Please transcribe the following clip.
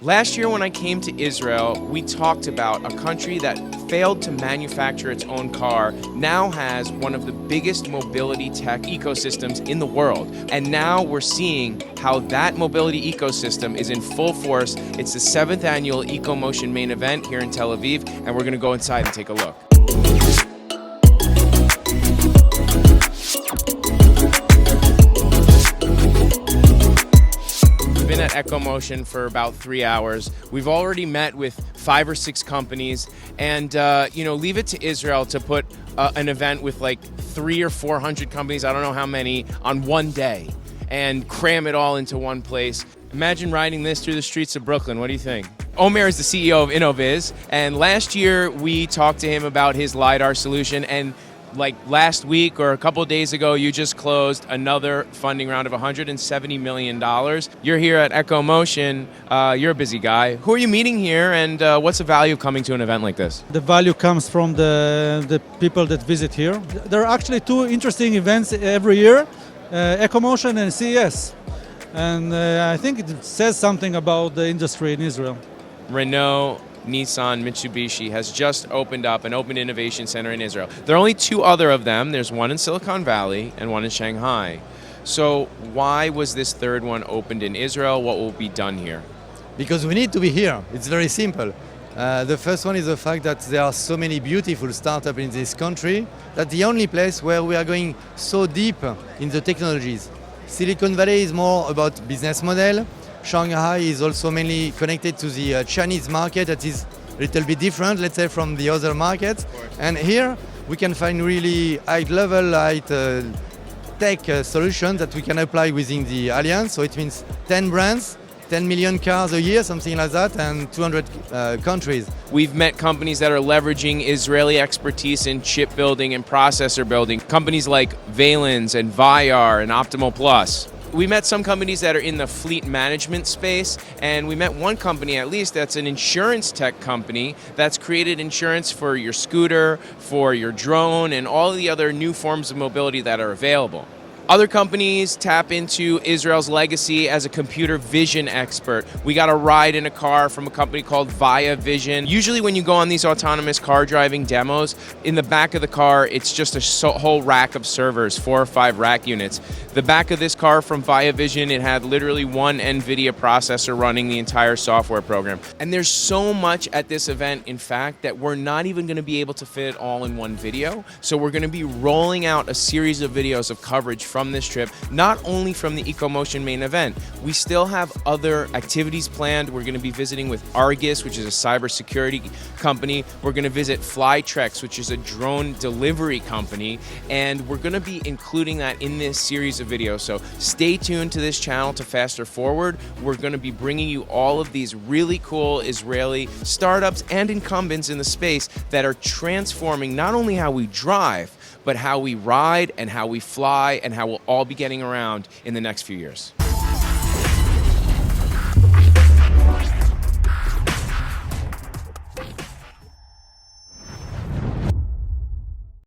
Last year when I came to Israel, we talked about a country that failed to manufacture its own car, now has one of the biggest mobility tech ecosystems in the world. And now we're seeing how that mobility ecosystem is in full force. It's the 7th annual EcoMotion main event here in Tel Aviv, and we're going to go inside and take a look. Been at EcoMotion for about 3 hours. We've already met with 5 or 6 companies, and leave it to Israel to put an event with like 300 or 400 companies, I don't know how many, on one day, and cram it all into one place. Imagine riding this through the streets of Brooklyn. What do you think? Omer is the CEO of InnoViz, and last year we talked to him about his LiDAR solution, and like last week or a couple of days ago, you just closed another funding round of $170 million. You're here at EcoMotion. You're a busy guy. Who are you meeting here, and what's the value of coming to an event like this? The value comes from the people that visit here. There are actually 2 interesting events every year, EcoMotion and CES. And I think it says something about the industry in Israel. Renault, Nissan, Mitsubishi has just opened up an open innovation center in Israel. There are only 2 other of them. There's one in Silicon Valley and one in Shanghai. So why was this 3rd one opened in Israel? What will be done here? Because we need to be here. It's very simple. The first one is the fact that there are so many beautiful startups in this country that the only place where we are going so deep in the technologies. Silicon Valley is more about business model. Shanghai is also mainly connected to the Chinese market that is a little bit different, let's say, from the other markets. And here we can find really high-level, tech solutions that we can apply within the alliance. So it means 10 brands, 10 million cars a year, something like that, and 200 countries. We've met companies that are leveraging Israeli expertise in chip building and processor building. Companies like Valens and Vyar and Optimal Plus. We met some companies that are in the fleet management space, and we met one company at least that's an insurance tech company that's created insurance for your scooter, for your drone, and all the other new forms of mobility that are available. Other companies tap into Israel's legacy as a computer vision expert. We got a ride in a car from a company called Via Vision. Usually when you go on these autonomous car driving demos, in the back of the car, it's just a whole rack of servers, 4 or 5 rack units. The back of this car from Via Vision, it had literally one NVIDIA processor running the entire software program. And there's so much at this event, in fact, that we're not even going to be able to fit it all in one video. So we're going to be rolling out a series of videos of coverage from this trip, not only from the EcoMotion main event. We still have other activities planned. We're going to be visiting with Argus, which is a cybersecurity company. We're going to visit Flytrex, which is a drone delivery company, and we're going to be including that in this series of videos. So stay tuned to this channel to faster forward. We're going to be bringing you all of these really cool Israeli startups and incumbents in the space that are transforming not only how we drive, but how we ride and how we fly and how we'll all be getting around in the next few years.